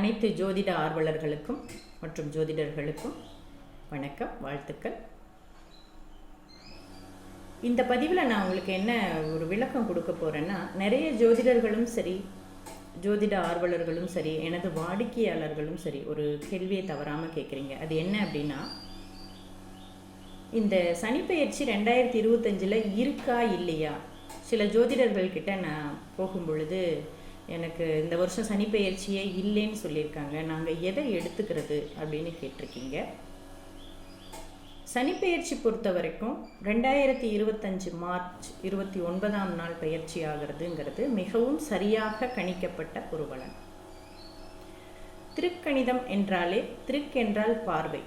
அனைத்து ஜோதிட ஆர்வலர்களுக்கும் மற்றும் ஜோதிடர்களுக்கும் வணக்கம், வாழ்த்துக்கள். இந்த பதிவில் நான் உங்களுக்கு என்ன ஒரு விளக்கம் கொடுக்க போகிறேன்னா, நிறைய ஜோதிடர்களும் சரி, ஜோதிட ஆர்வலர்களும் சரி, எனது வாடிக்கையாளர்களும் சரி ஒரு கேள்வியை தவறாமல் கேட்குறீங்க. அது என்ன அப்படின்னா, இந்த சனிப்பெயர்ச்சி 2025 இருக்கா இல்லையா? சில ஜோதிடர்கள்கிட்ட நான் போகும் பொழுது எனக்கு இந்த வருஷம் சனிப்பெயர்ச்சியே இல்லைன்னு சொல்லியிருக்காங்க, நாங்கள் எதை எடுத்துக்கிறது அப்படின்னு கேட்டிருக்கீங்க. சனிப்பெயர்ச்சி பொறுத்த வரைக்கும் 2025 மார்ச் 29 பயிற்சி ஆகிறதுங்கிறது மிகவும் சரியாக கணிக்கப்பட்ட ஒரு பலன். திருக்கணிதம் என்றாலே, திருக்கு என்றால் பார்வை,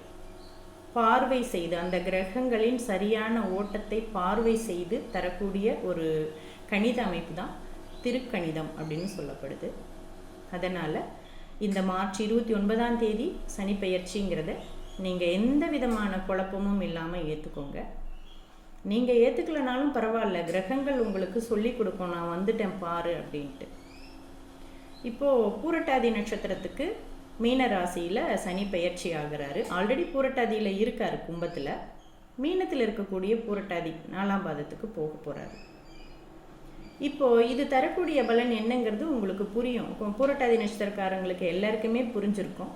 பார்வை செய்து அந்த கிரகங்களின் சரியான ஓட்டத்தை பார்வை செய்து தரக்கூடிய ஒரு கணித அமைப்பு தான் திருக்கணிதம் அப்படின்னு சொல்லப்படுது. அதனால் இந்த மார்ச் 29 சனிப்பெயர்ச்சிங்கிறத நீங்கள் எந்த விதமான குழப்பமும் இல்லாமல் ஏற்றுக்கோங்க. நீங்கள் ஏற்றுக்கலனாலும் பரவாயில்ல, கிரகங்கள் உங்களுக்கு சொல்லி கொடுக்கும், நான் வந்துட்டேன் பாரு அப்படின்ட்டு. இப்போது பூரட்டாதி நட்சத்திரத்துக்கு மீன ராசியில் சனி பெயர்ச்சி ஆகிறாரு. ஆல்ரெடி பூரட்டாதியில் இருக்கார் கும்பத்தில். மீனத்தில் இருக்கக்கூடிய பூரட்டாதி 4ஆம் பாதத்துக்கு போக போகிறாரு. இப்போது இது தரக்கூடிய பலன் என்னங்கிறது உங்களுக்கு புரியும். பூரட்டாதி நட்சத்திரக்காரங்களுக்கு எல்லாருக்குமே புரிஞ்சிருக்கும்.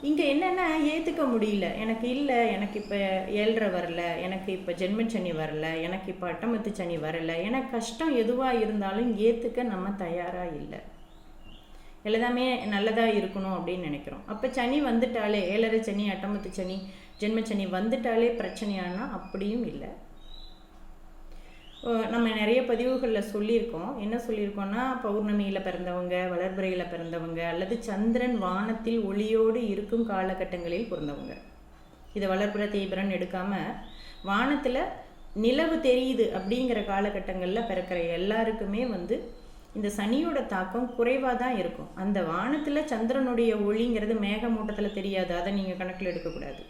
இங்கே என்னென்னா, ஏற்றுக்க முடியல, எனக்கு இல்லை, எனக்கு இப்போ 7.5 வரல, எனக்கு இப்போ ஜென்மச்சனி வரல, எனக்கு இப்போ அட்டமத்து சனி வரலை, எனக்கு கஷ்டம் எதுவாக இருந்தாலும் ஏற்றுக்க நம்ம தயாராக இல்லை. எல்லாமே நல்லதாக இருக்கணும் அப்படின்னு நினைக்கிறோம். அப்போ சனி வந்துட்டாலே, 7.5 சனி, அட்டமத்து சனி, ஜென்மச்சனி வந்துட்டாலே பிரச்சனையானா அப்படியும் இல்லை. நம்ம நிறைய பதிவுகளில் சொல்லியிருக்கோம். என்ன சொல்லியிருக்கோம்னா, பௌர்ணமியில் பிறந்தவங்க, வளர்பிறையில் பிறந்தவங்க, அல்லது சந்திரன் வானத்தில் ஒளியோடு இருக்கும் காலகட்டங்களில் பிறந்தவங்க. இதை வளர்பிறை தேய்பிறன் எடுக்காமல், வானத்தில் நிலவு தெரியுது அப்படிங்கிற காலகட்டங்களில் பிறக்கிற எல்லாருக்குமே இந்த சனியோட தாக்கம் குறைவாக தான் இருக்கும். அந்த வானத்தில் சந்திரனுடைய ஒளிங்கிறது மேகமூட்டத்தில் தெரியாது, அதை நீங்கள் கணக்கில் எடுக்கக்கூடாது.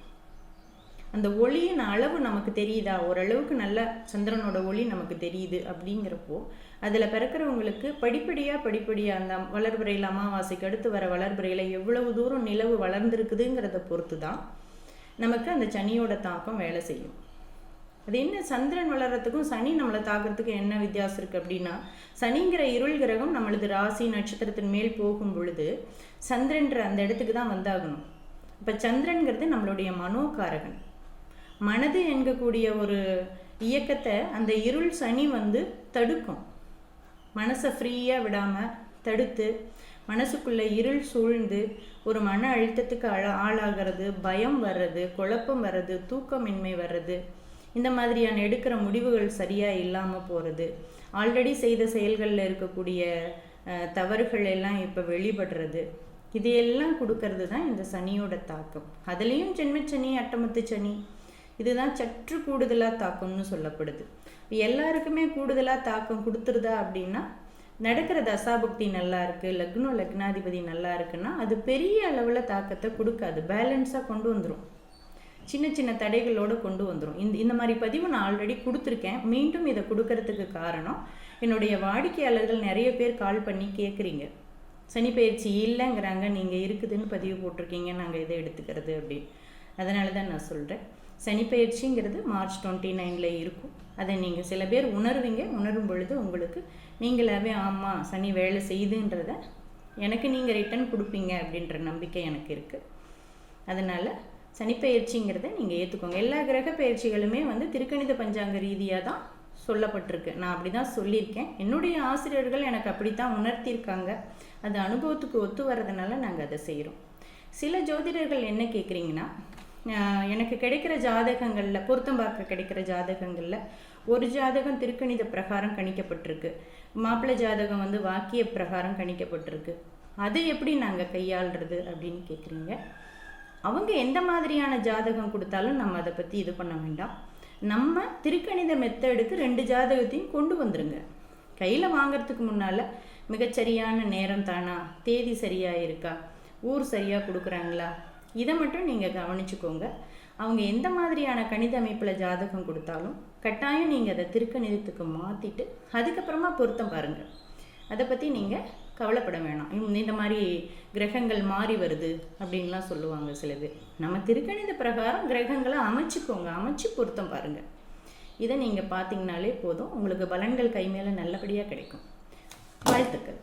அந்த ஒளியின் அளவு நமக்கு தெரியுதா, ஓரளவுக்கு நல்ல சந்திரனோட ஒளி நமக்கு தெரியுது அப்படிங்கிறப்போ அதில் பிறக்கிறவங்களுக்கு படிப்படியாக அந்த வளர்பிறையில், அமாவாசைக்கு அடுத்து வர வளர்பிறையில் எவ்வளவு தூரம் நிலவு வளர்ந்துருக்குதுங்கிறத பொறுத்து தான் நமக்கு அந்த சனியோட தாக்கம் வேலை செய்யும். அது என்ன, சந்திரன் வளர்கிறதுக்கும் சனி நம்மளை தாக்கிறதுக்கு என்ன வித்தியாசம் இருக்குது அப்படின்னா, சனிங்கிற இருள் கிரகம் நம்மளது ராசி நட்சத்திரத்தின் மேல் போகும் பொழுது சந்திரன்ற அந்த இடத்துக்கு தான் வந்தாகணும். இப்போ சந்திரன்கிறது நம்மளுடைய மனோகாரகன். மனது என்கக்கூடிய ஒரு இயக்கத்தை அந்த இருள் சனி தடுக்கும். மனசை ஃப்ரீயாக விடாமல் தடுத்து, மனசுக்குள்ளே இருள் சூழ்ந்து ஒரு மன அழுத்தத்துக்கு ஆளாகிறது, பயம் வர்றது, குழப்பம் வர்றது, தூக்கமின்மை வர்றது, இந்த மாதிரியான எடுக்கிற முடிவுகள் சரியாக இல்லாமல் போகிறது, ஆல்ரெடி செய்த செயல்களில் இருக்கக்கூடிய தவறுகள் எல்லாம் இப்போ வெளிப்படுறது, இதையெல்லாம் கொடுக்கறது தான் இந்த சனியோட தாக்கம். அதுலேயும் ஜென்மச்சனி, அட்டமத்து சனி இதுதான் சற்று கூடுதலாக தாக்கம்னு சொல்லப்படுது. எல்லாருக்குமே கூடுதலாக தாக்கம் கொடுத்துருதா அப்படின்னா, நடக்கிற தசாபுக்தி நல்லா இருக்குது, லக்னம் லக்னாதிபதி நல்லா இருக்குன்னா அது பெரிய அளவில் தாக்கத்தை கொடுக்காது, பேலன்ஸாக கொண்டு வந்துடும், சின்ன சின்ன தடைகளோடு கொண்டு வந்துடும். இந்த மாதிரி பதிவு நான் ஆல்ரெடி கொடுத்துருக்கேன். மீண்டும் இதை கொடுக்கறதுக்கு காரணம், என்னுடைய வாடிக்கையாளர்கள் நிறைய பேர் கால் பண்ணி கேட்குறீங்க, சனிப்பெயர்ச்சி இல்லைங்கிறாங்க, நீங்கள் இருக்குதுன்னு பதிவு போட்டிருக்கீங்க, நாங்கள் இதை எடுத்துக்கிறது அப்படின்னு. அதனால தான் நான் சொல்கிறேன், சனிப்பெயர்ச்சிங்கிறது மார்ச் 29 இருக்கும். அதை நீங்கள் சில பேர் உணர்வீங்க. உணரும் பொழுது உங்களுக்கு நீங்களாவே ஆமாம் சனி வேலை செய்யுதுன்றத எனக்கு நீங்கள் ரிட்டன் கொடுப்பீங்க அப்படின்ற நம்பிக்கை எனக்கு இருக்குது. அதனால் சனிப்பெயர்ச்சிங்கிறத நீங்கள் ஏற்றுக்கோங்க. எல்லா கிரக பயிற்சிகளுமே திருக்கணித பஞ்சாங்க ரீதியாக தான் சொல்லப்பட்டிருக்கு. நான் அப்படி தான் சொல்லியிருக்கேன். என்னுடைய ஆசிரியர்கள் எனக்கு அப்படித்தான் உணர்த்தியிருக்காங்க. அது அனுபவத்துக்கு ஒத்து வர்றதுனால நாங்கள் அதை செய்கிறோம். சில ஜோதிடர்கள் என்ன கேட்குறீங்கன்னா, எனக்கு கிடைக்கிற ஜாதகங்களில், பொருத்தம் பார்க்க கிடைக்கிற ஜாதகங்களில் ஒரு ஜாதகம் திருக்கணித பிரகாரம் கணிக்கப்பட்டிருக்கு, மாப்பிள்ளை ஜாதகம் வாக்கிய பிரகாரம் கணிக்கப்பட்டிருக்கு, அதை எப்படி நாங்கள் கையாளுறது அப்படின்னு கேட்குறீங்க. அவங்க எந்த மாதிரியான ஜாதகம் கொடுத்தாலும் நம்ம அதை பற்றி இது பண்ண வேண்டாம். நம்ம திருக்கணித மெத்தடுக்கு 2 ஜாதகத்தையும் கொண்டு வந்துருங்க. கையில் வாங்கிறதுக்கு முன்னால் மிகச்சரியான நேரம் தானா, தேதி சரியாக இருக்கா, ஊர் சரியாக கொடுக்குறாங்களா, இதை மட்டும் நீங்கள் கவனிச்சுக்கோங்க. அவங்க எந்த மாதிரியான கணித அமைப்பில் ஜாதகம் கொடுத்தாலும் கட்டாயம் நீங்கள் அதை திருக்கணிதத்துக்கு மாற்றிட்டு அதுக்கப்புறமா பொருத்தம் பாருங்கள். அதை பற்றி நீங்கள் கவலைப்பட வேணாம். இந்த மாதிரி கிரகங்கள் மாறி வருது அப்படின்லாம் சொல்லுவாங்க சில பேர். நம்ம திருக்கணித பிரகாரம் கிரகங்களை அமைச்சுக்கோங்க, அமைச்சு பொருத்தம் பாருங்கள். இதை நீங்கள் பார்த்தீங்கனாலே போதும், உங்களுக்கு பலன்கள் கை மேலே நல்லபடியாக கிடைக்கும். வாழ்த்துக்கள்.